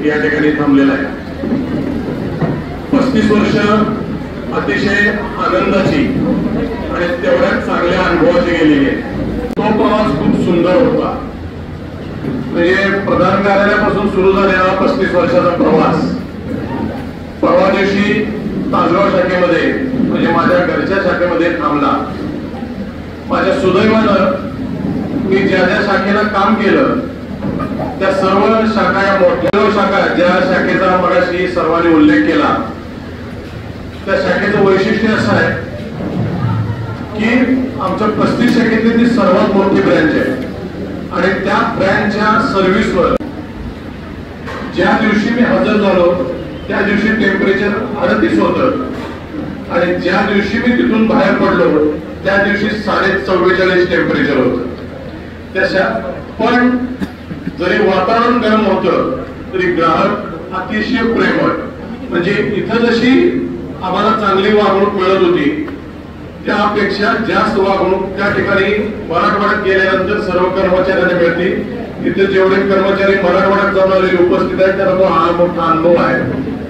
या ठिकाणी थांबलेला आहे. 35 वर्ष अतिशय आनंदाची आणि तेवढ्याच चांगल्या अनुभवाची गेलेली आहे. तो प्रवास खूप सुंदर होता. म्हणजे प्रधान कार्यालयापासून सुरू झालेला 35 वर्षाचा प्रवास परवा दिवशी तासगाव शाखेमध्ये म्हणजे माझ्या घरच्या शाखेमध्ये थांबला. माझ्या सुदैवानं मी ज्या ज्या शाखेला काम केलं त्या सर्व शाखा या मोठ्या शाखा ज्या शाखेचा मगाशी सर्वांनी उल्लेख केला त्या शाखेचं वैशिष्ट्य असं आहे की आमच्या 35 शाखेतली ती सर्वात मोठी ब्रँच आहे आणि त्या ब्रँचच्या सर्व्हिसवर ज्या दिवशी मी हजर झालो त्या दिवशी टेम्परेचर 38 होतं आणि ज्या दिवशी मी तिथून बाहेर पडलो त्या दिवशी 44.5 टेम्परेचर होतं. त्याच्या पण जरी वातावरण गरम होतं तरी ग्राहक अतिशय प्रेमळ. म्हणजे इथं जशी आम्हाला चांगली वागणूक मिळत होती त्यापेक्षा जास्त वागणूक त्या ठिकाणी मराठवाड्यात गेल्यानंतर सर्व कर्मचाऱ्यांना मिळते. इथे जेवढे कर्मचारी मराठवाड्यात जाऊन आलेले उपस्थित आहेत त्यांना तो हा मोठा अनुभव आहे.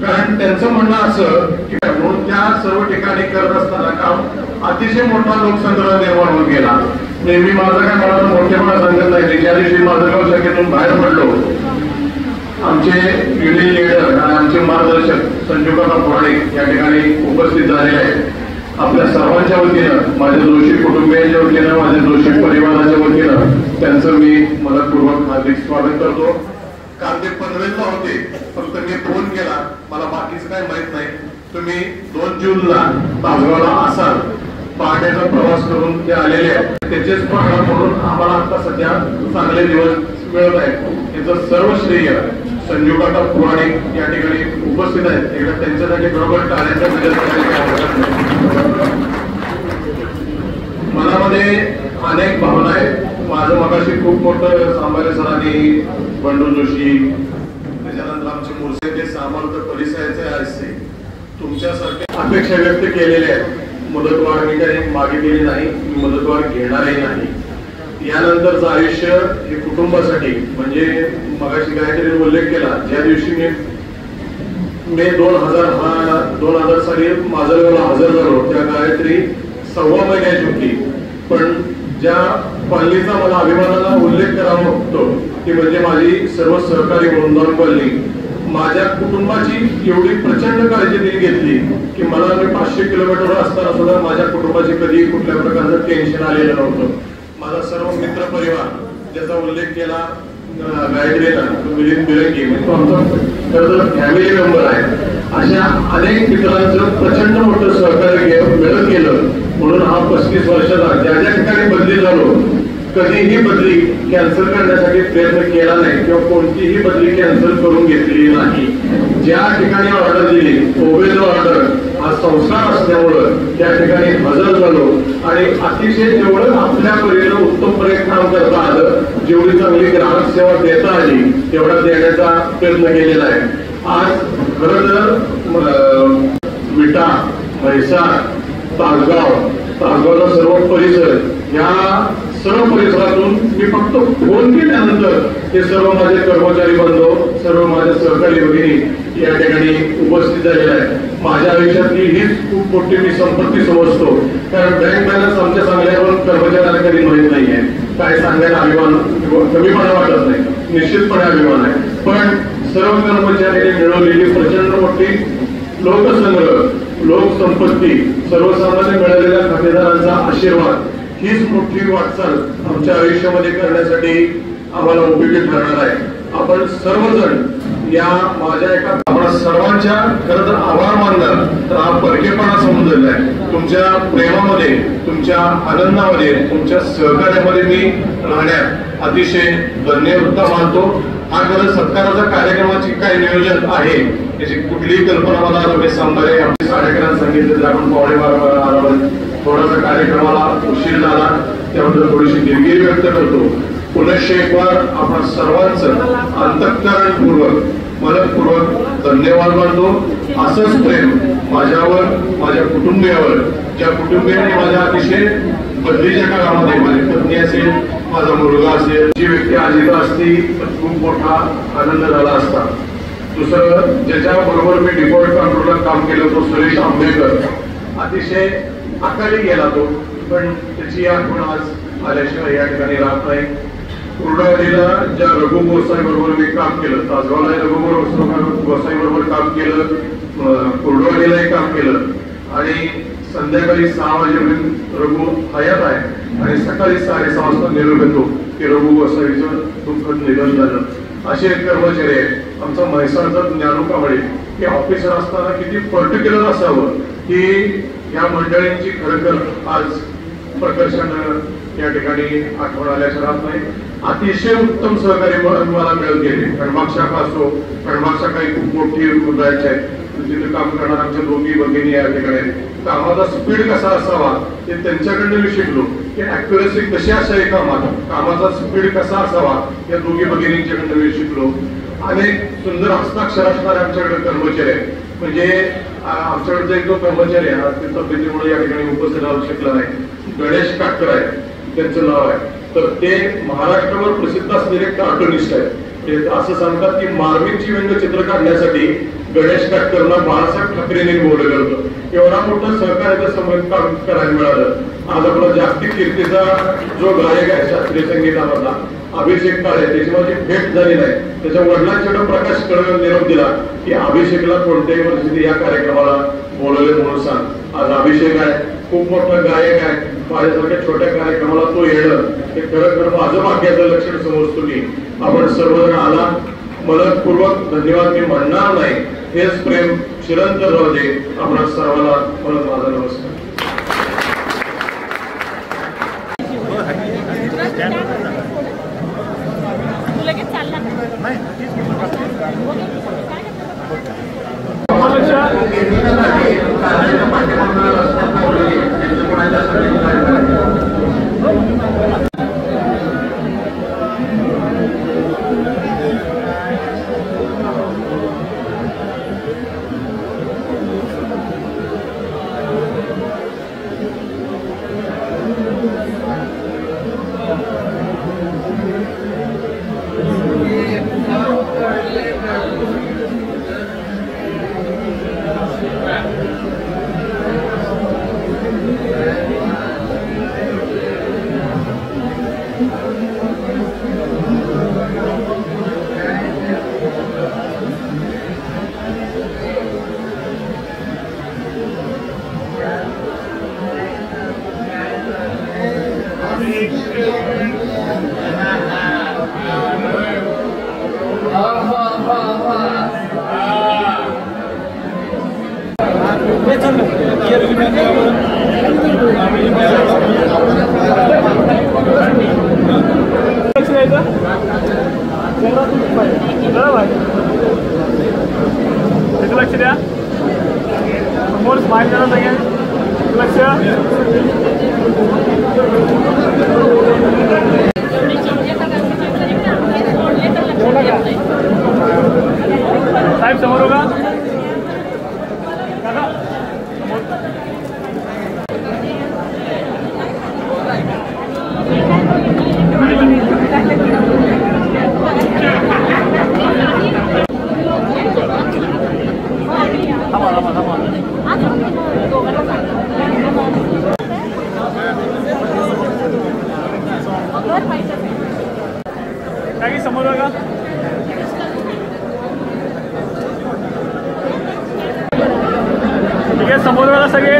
कारण त्यांचं म्हणणं असं की म्हणून त्या सर्व ठिकाणी करत असताना काम अतिशय मोठा लोकसंग्रह निर्माण होत गेला. नेहमी माझं काय मला मोठेपणा सांगत नाही. ज्या दिवशी माझगाव शाखेतून बाहेर पडलो आमचे युनियन लीडर आणि आमचे मार्गदर्शक संजूकाका पुराणिक या ठिकाणी उपस्थित झालेले आहेत. आपल्या सर्वांच्या वतीनं माझ्या दोषी कुटुंबियांच्या वतीनं माझ्या दोषी परिवाराच्या वतीनं त्यांचं मी मनपूर्वक हार्दिक स्वागत करतो. काल ते पनवेलला होते फक्त मी फोन केला मला बाकीचं काय माहित नाही. तुम्ही 2 जूनला तासगावला असाल पहाटेचा प्रवास करून ते आलेले आहेत. त्याचेच पाहणं म्हणून आम्हाला आता सध्या चांगले दिवस मिळत आहेत. याचं सर्व श्रेय संजूकाका पुराणिक या ठिकाणी उपस्थित आहेत. एकदा त्यांच्यासाठी बरोबर टाळ्यांच्या मनामध्ये अनेक भावना आहेत. माझं मगाशी खूप मोठं सांभाळे सरांनी बंडू जोशी त्याच्यानंतर आमचे मोर्चे ते सामर्थ परिसराचे असते तुमच्यासारखे अपेक्षा व्यक्त केलेल्या आहेत. मुदतवाढ मी काही मागितलेली नाही. मी मुदतवाढ घेणारही नाही. यानंतरचं आयुष्य हे कुटुंबासाठी म्हणजे मगाशी काहीतरी उल्लेख केला ज्या दिवशी मी 2000 साली माझं हजर झालो त्या काहीतरी 1.25 महिन्याची होती. पण ज्या कॉलनीचा मला अभिमानाला उल्लेख करावा होतो ती म्हणजे माझी सर्व सहकारी वृंदावन कॉलनी. माझ्या कुटुंबाची एवढी प्रचंड काळजी त्यांनी घेतली की मला मी 500 किलोमीटर असताना सुद्धा माझ्या कुटुंबाची कधी कुठल्या प्रकारचं टेन्शन आलेलं नव्हतं. माझा सर्व मित्र परिवार ज्याचा उल्लेख केला गायत्रीला मिलिंद बिरंगी म्हणजे तो आमचा खरं तर फॅमिली मेंबर आहे. अशा अनेक मित्रांचं प्रचंड मोठं सहकार्य मिळत गेलं. म्हणून हा 35 वर्षाचा ज्या ज्या ठिकाणी बदली झालो कधीही बदली कॅन्सल करण्यासाठी प्रयत्न केला नाही किंवा कोणतीही बदली कॅन्सल करून घेतलेली नाही. ज्या ठिकाणी ऑर्डर दिली ओबेज ऑर्डर हा संस्कार असल्यामुळं त्या ठिकाणी हजर झालो आणि अतिशय जेवढं आपल्या परीनं उत्तमपणे काम करता आलं जेवढी चांगली ग्राहक सेवा देता आली तेवढा देण्याचा प्रयत्न केलेला आहे. आज खरं तर विटा म्हैसाळ तासगावचा सर्व परिसर या सर्व परिसरातून मी फक्त फोन केल्यानंतर हे सर्व माझे कर्मचारी बांधव सर्व माझे सहकारी भगिनी या ठिकाणी उपस्थित झालेले आहेत. माझ्या आयुष्यातली हीच खूप मोठी मी संपत्ती समजतो. कारण बँक बॅलन्स आमच्या चांगल्यावरून कर्मचाऱ्यांना कधी माहीत नाहीये. काय सांगायला अभिमान कमीपणा वाटत नाही. निश्चितपणे अभिमान आहे. पण सर्व कर्मचाऱ्यांनी मिळवलेली प्रचंड मोठी लोकसंग्रह लोकसंपत्ती सर्वसामान्य मिळालेल्या खातेदारांचा आशीर्वाद हीच मोठी वाटचाल आमच्या आयुष्यामध्ये करण्यासाठी आम्हाला उपयोगी ठरणार आहे. आपण सर्वजण या माझ्या एका आपण सर्वांच्या खरं तर आभार मानणार तर हा परकेपणा समजलेला आहे. तुमच्या प्रेमामध्ये तुमच्या आनंदामध्ये तुमच्या सहकार्यामध्ये मी राहण्यात अतिशय धन्यवृत्ता मानतो. हा खरं सत्काराचा कार्यक्रमाची काय नियोजन आहे याची कुठलीही कल्पना मला रमेश सांबारे आमचे कार्यक्रम सांगितले तर आपण पावणे थोडासा कार्यक्रमाला उशीर झाला त्याबद्दल थोडीशी दिलगिरी व्यक्त करतो. पुनश्च एक बार आपण सर्वांचं अंतःकरणपूर्वक मनपूर्वक धन्यवाद मानतो. असंच प्रेम माझ्यावर माझ्या कुटुंबियावर ज्या कुटुंबियांनी माझ्या अतिशय बदलीच्या काळामध्ये माझी पत्नी असेल माझा मुलगा असेल जी व्यक्ती आजीला असती तर खूप मोठा आनंद झाला असता. दुसरं ज्याच्याबरोबर मी डिपॉझिट कंट्रोलर काम केलं तो सुरेश आंबेकर, अतिशय अकाली गेला तो, पण त्याची आठवण आज आल्याशिवाय या ठिकाणी राहत नाही. कुर्डवाडीला ज्या रघु गोसाई बरोबर मी काम केलं, तासगावला रघु गोसाई बरोबर काम केलं, कुर्डवाडीलाही काम केलं आणि संध्याकाळी 6 वाजेपर्यंत रघु हयात आहे आणि सकाळी 6:30 वाजता निरोप येतो की रघु गोसाईचं दुःखद निधन झालं. असे कर्मचारी आहेत. आमचा म्हैसाळचा ज्ञानू कांबळे की ऑफिसर असताना किती पर्टिक्युलर असावं की या मंडळींची खरखर आज प्रकर्षानं या ठिकाणी आठवण आल्याचं राहत नाही. अतिशय उत्तम सहकारी मला मिळत गेले. खंडबाग शाखा असो, खंडबाग शाखा ही खूप मोठी बॅच आहे, तिथे काम करणार आमच्या दोघी भगिनी या ठिकाणी. कामाचा स्पीड कसा असावा हे त्यांच्याकडनं मी शिकलो की ऍक्युरेसी कशी असावी कामात, कामाचा स्पीड कसा असावा या दोघी भगिनींच्याकडनं मी शिकलो. अनेक सुंदर हस्ताक्षर असणारे आमच्याकडे कर्मचारी आहेत. म्हणजे आमच्याकडचा एक जो कर्मचारी आहे ते तब्येतीमुळे या ठिकाणी उपस्थित राहू शकला नाही, गणेश काटकर आहे त्यांचं नाव आहे. तर ते महाराष्ट्रावर प्रसिद्ध असलेले कार्टुनिस्ट आहेत. असं सांगतात की मार्मिकची व्यंगचित्र काढण्यासाठी गणेश काटकरला बाळासाहेब ठाकरेंनी बोलवलं होतं. एवढा मोठा सहकार्याचा संबंध करायला मिळालं. आज आपला जागतिक कीर्तीचा जो गायक आहे शास्त्रीय संगीतामधला अभिषेक काळे, त्याची माझी भेट झाली नाही. त्याच्या वडिलांच्या प्रकाश कळवून निरोप दिला की अभिषेकला कोणत्याही परिस्थिती या कार्यक्रमाला बोलवले म्हणून सांग. आज अभिषेक आहे, खूप मोठा गायक आहे. माझ्यासारख्या छोट्या कार्यक्रमाला तो येणं हे खरं माझं भाग्याचं लक्षण समजतो मी. आपण सर्वजण आला, मनपूर्वक धन्यवाद मी म्हणणार नाही. हेच प्रेम चिरंतन राहू दे. आपण सर्वांना म्हणत माझा नमस्कार. लक्ष द्या. समोर स्माइल करा सगळे. लक्ष. साहेब समोर होगा. समोर बघा. ठीक आहे, समोर बघा सगळे.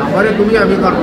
हमारे तुम्हें अभी कर